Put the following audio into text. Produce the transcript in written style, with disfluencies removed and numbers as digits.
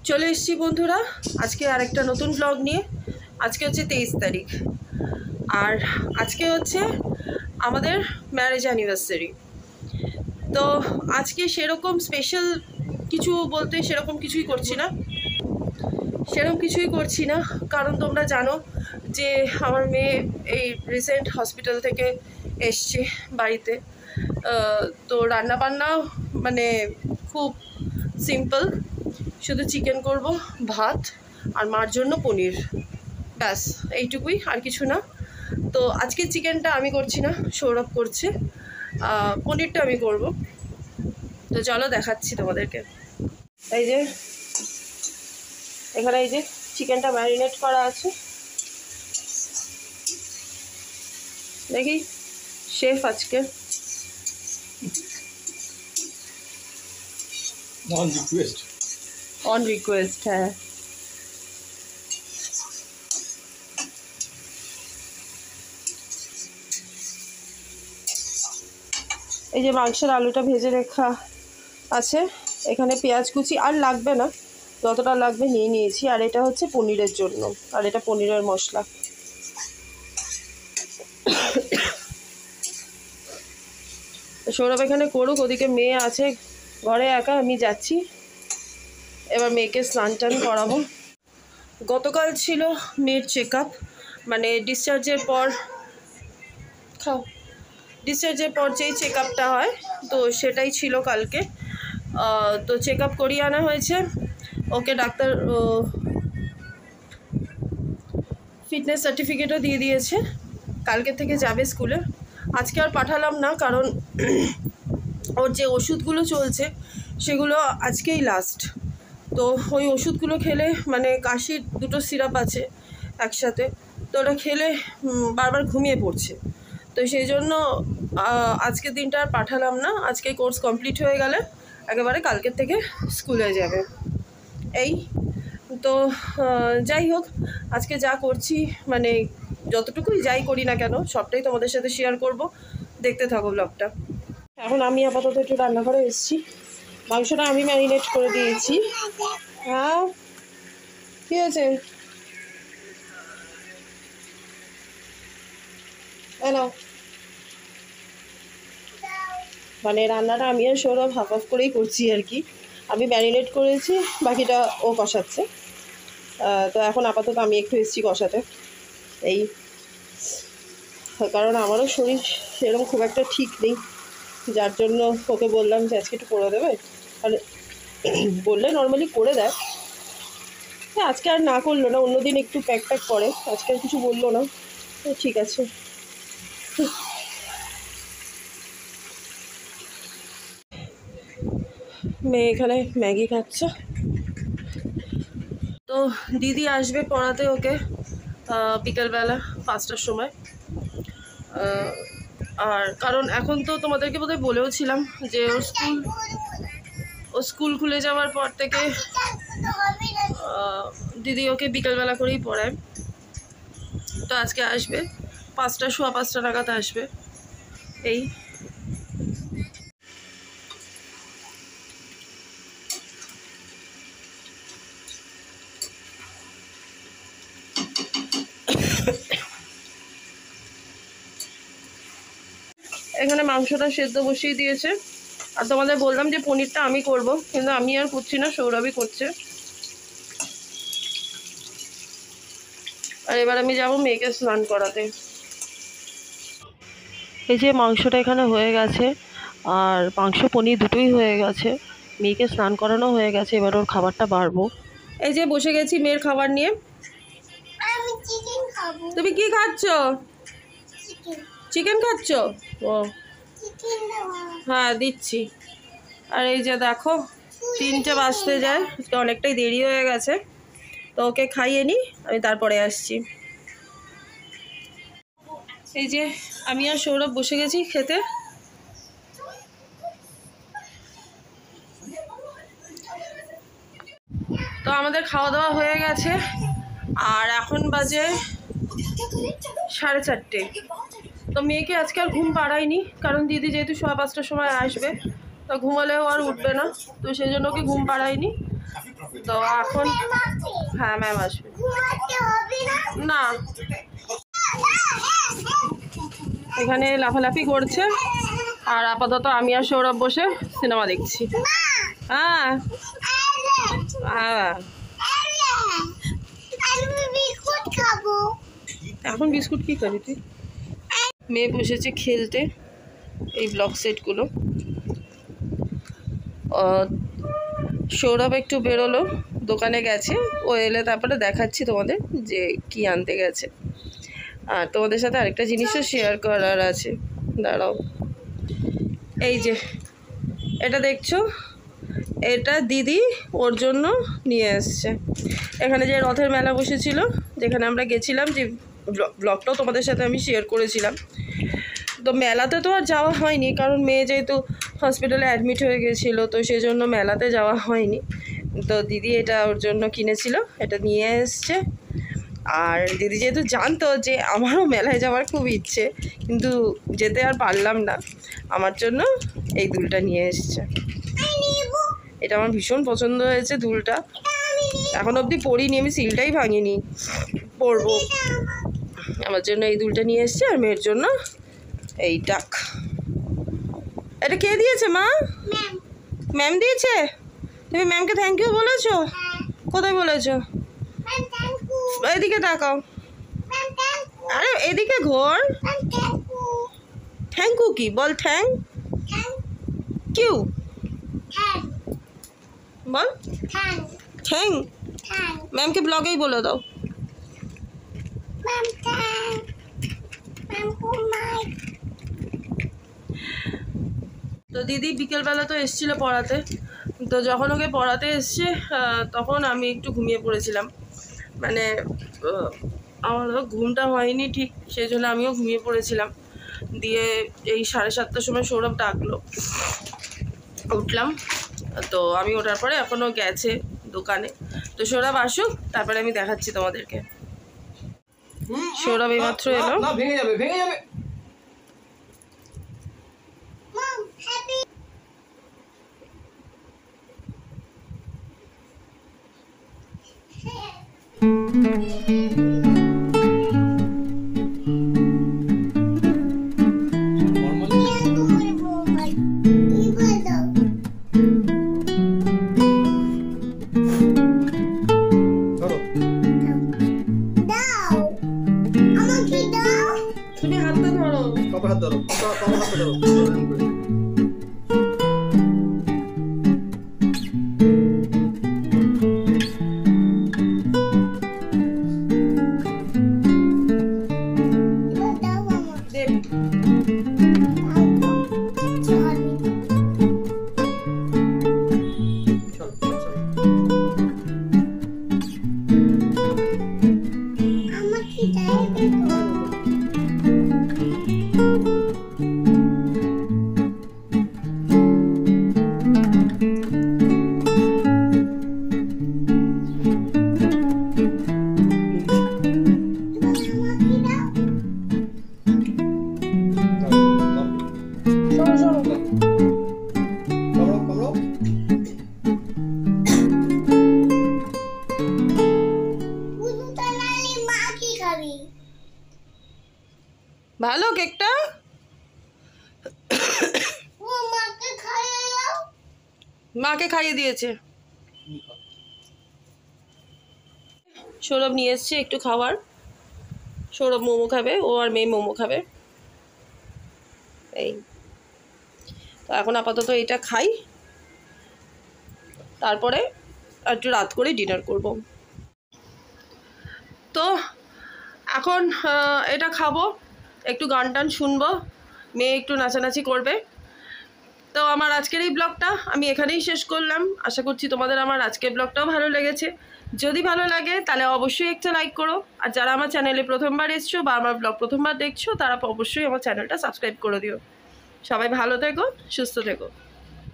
চলে এসেছি বন্ধুরা আজকে আরেকটা নতুন ব্লগ নিয়ে। আজকে হচ্ছে 23 তারিখ আর আজকে হচ্ছে আমাদের ম্যারেজ অ্যানিভার্সারি। তো আজকে সেরকম স্পেশাল কিছু বলতে সেরকম কিছুই করছি না কারণ তোমরা জানো যে আমার মেয়ে এই রিসেন্ট হসপিটাল থেকে এসছে বাড়িতে। তো রান্নাবান্না মানে খুব সিম্পল, শুধু চিকেন করব, ভাত আর মার জন্য পনির, ব্যাস এইটুকুই, আর কিছু না। তো আজকে চিকেনটা আমি করছি না, সৌরভ করছে, পনিরটা আমি করব। তো চলো দেখাচ্ছি তোমাদেরকে। এই যে এখানে এই যে চিকেনটা ম্যারিনেট করা আছে, দেখি শেফ আজকে অন রিকোয়েস্ট। হ্যাঁ এই যে মাংসের আলুটা ভেজে রাখা আছে, এখানে পেঁয়াজ কুচি আর লাগবে না, যতটা লাগবে নিয়ে নিয়েছি। আর এটা হচ্ছে পনিরের জন্য, আর এটা পনিরের মশলা। সৌরভ এখানে করুক, ওদিকে মেয়ে আছে ঘরে একা, আমি যাচ্ছি এবার মেয়েকে স্নান টান করাবো। গতকাল ছিল মেয়ের চেক আপ, মানে ডিসচার্জের পর যেই চেক আপটা হয়, তো সেটাই ছিল কালকে। তো চেক আপ করিয়ে আনা হয়েছে ওকে, ডাক্তার ফিটনেস সার্টিফিকেটও দিয়ে দিয়েছে, কালকে থেকে যাবে স্কুলে। আজকে আর পাঠালাম না কারণ ওর যে ওষুধগুলো চলছে সেগুলো আজকেই লাস্ট। তো ওই ওষুধগুলো খেলে, মানে কাশির দুটো সিরাপ আছে একসাথে, তো ওটা খেলে বারবার ঘুমিয়ে পড়ছে। তো সেই জন্য আজকের দিনটা আর পাঠালাম না, আজকে কোর্স কমপ্লিট হয়ে গেলে একেবারে কালকের থেকে স্কুলে যাবে। এই তো যাই হোক, আজকে যা করছি, মানে যতটুকুই যাই করি না কেন সবটাই তোমাদের সাথে শেয়ার করব, দেখতে থাকো ব্লগটা। এখন আমি আপাতত একটু রান্নাঘরে এসেছি, মাংসটা আমি ম্যারিনেট করে দিয়েছি। হ্যাঁ ঠিক আছে, নাও। মানে রান্নাটা আমি আর সৌরভ হাফ অফ করেই করছি আর কি, আমি ম্যারিনেট করেছি, বাকিটা ও কষাচ্ছে। তো এখন আপাতত আমি একটু এসেছি কষাতে, এই কারণ আমারও শরীর সেরকম খুব একটা ঠিক নেই, যার জন্য ওকে বললাম যে আজকে একটু করে দেবে। আর বললে নর্মালি করে দেয়, হ্যাঁ আজকে আর না করলো না, অন্যদিন একটু প্যাক করে, আজকে আর কিছু বললো না, তো ঠিক আছে। মেয়ে এখানে ম্যাগি খাচ্ছে। তো দিদি আসবে পড়াতে ওকে বিকেলবেলা 5টার সময়। আর কারণ এখন তো তোমাদেরকে বোধহয় বলেও ছিলাম যে ও স্কুল খুলে যাওয়ার পর থেকে দিদি ওকে বিকেলবেলা করেই পড়ায়। তো আজকে আসবে 5টা, সোয়া 5টা নাগাদ আসবে। এই এখানে মাংসটা সেদ্ধ বসিয়ে দিয়েছে, আর তোমাদের বললাম যে পনিরটা আমি করব, কিন্তু আমি আর করছি না, সৌরভই করছে। আর এবার আমি যাব মেয়েকে স্নান করাতে। এই যে মাংসটা এখানে হয়ে গেছে, আর মাংস পনির দুটোই হয়ে গেছে, মেয়েকে স্নান করানো হয়ে গেছে, এবার ওর খাবারটা বাড়বো। এই যে বসে গেছি মেয়ের খাবার নিয়ে। তুমি কি খাচ্ছ? চিকেন খাচ্ছ? ও হ্যাঁ দিচ্ছি। আর এই যে দেখো 3টে বাজতে যায়, অনেকটাই দেরি হয়ে গেছে, তো ওকে খাইয়ে নিই, আমি তারপরে আসছি। এই যে আমি আর সৌরভ বসে গেছি খেতে। তো আমাদের খাওয়া দাওয়া হয়ে গেছে, আর এখন বাজে 4:30। তো মেয়েকে আজকে আর ঘুম পাড়াইনি, কারণ দিদি যেহেতু সোয়া 5টার সময় আসবে, তো ঘুমালেও আর উঠবে না, তো সেই জন্য ওকে ঘুম পাড়াইনি। তো এখন হ্যাঁ ম্যাম আসবে না, এখানে লাফালাফি করছে আর আপাতত আমি আর সৌরভ বসে সিনেমা দেখছি। হ্যাঁ হ্যাঁ এখন বিস্কুট কি খাবি তুই? মেয়ে বসেছে খেলতে এই ব্লক সেটগুলো। সৌরভ একটু বেরোলো, দোকানে গেছে, ও এলে তারপরে দেখাচ্ছি তোমাদের যে কি আনতে গেছে। আর তোমাদের সাথে আরেকটা জিনিসও শেয়ার করার আছে, দাঁড়াও। এই যে এটা দেখছো, এটা দিদি ওর জন্য নিয়ে এসছে। এখানে যে রথের মেলা বসেছিল, যেখানে আমরা গেছিলাম, যে ব্লগটাও তোমাদের সাথে আমি শেয়ার করেছিলাম, তো মেলাতে তো আর যাওয়া হয়নি কারণ মেয়ে যেহেতু হসপিটালে অ্যাডমিট হয়ে গেছিলো, তো সেই জন্য মেলাতে যাওয়া হয়নি। তো দিদি এটা ওর জন্য কিনেছিল, এটা নিয়ে এসছে। আর দিদি যেহেতু জানতো যে আমারও মেলায় যাওয়ার খুব ইচ্ছে, কিন্তু যেতে আর পারলাম না, আমার জন্য এই দুলটা নিয়ে এসছে। এটা আমার ভীষণ পছন্দ হয়েছে দুলটা, এখন অবধি পরিনি, আমি সিলটাই ভাঙিনি, পরবো। আমার জন্য এই দুলটা নিয়ে এসছে আর মেয়ের জন্য এই টাক। এটা কে দিয়েছে মা? ম্যাম দিয়েছে? তুমি ম্যামকে থ্যাংক ইউ বলেছো? কোথায় বলেছো? এদিকে তাকাও, আরে এদিকে ঘোর। থ্যাংক ইউ কি বল? থ্যাংক কিউ বল, থ্যাংক। ম্যামকে ব্লগেই বলে দাও। তো দিদি বিকেলবেলা তো এসেছিল পড়াতে, তো যখন ওকে পড়াতে এসছে তখন আমি একটু ঘুমিয়ে পড়েছিলাম, মানে আমার ঘুমটা হয়নি ঠিক, সেই জন্য আমিও ঘুমিয়ে পড়েছিলাম। দিয়ে এই 7:30টার সময় সৌরভ ডাকলো, উঠলাম। তো আমি ওঠার পরে এখনও গেছে দোকানে, তো সৌরভ আসুক তারপরে আমি দেখাচ্ছি তোমাদেরকে। সৌরভ এইমাত্র এলো। ভেঙে যাবে, ভেঙে যাবে। তুমি হাতটা ধরো, কপাল হাত ধরো, কপাল হাত ধরো। ভালো কেকটা? মাকে খাইয়ে দিয়েছে। সৌরভ নিয়ে এসছে একটু খাবার, সৌরভ মোমো খাবে, ও আর মেয়ে মোমো খাবে। এই তো এখন আপাতত এটা খাই, তারপরে একটু রাত করে ডিনার করব। তো এখন এটা খাবো, একটু গান টান শুনবো, মেয়ে একটু নাচানাচি করবে। তো আমার আজকের এই ব্লগটা আমি এখানেই শেষ করলাম। আশা করছি তোমাদের আমার আজকের ব্লগটাও ভালো লেগেছে। যদি ভালো লাগে তাহলে অবশ্যই একটা লাইক করো, আর যারা আমার চ্যানেলে প্রথমবার এসছো বা আমার ব্লগ প্রথমবার দেখছো তারা অবশ্যই আমার চ্যানেলটা সাবস্ক্রাইব করে দিও। সবাই ভালো থেকো, সুস্থ থেকো।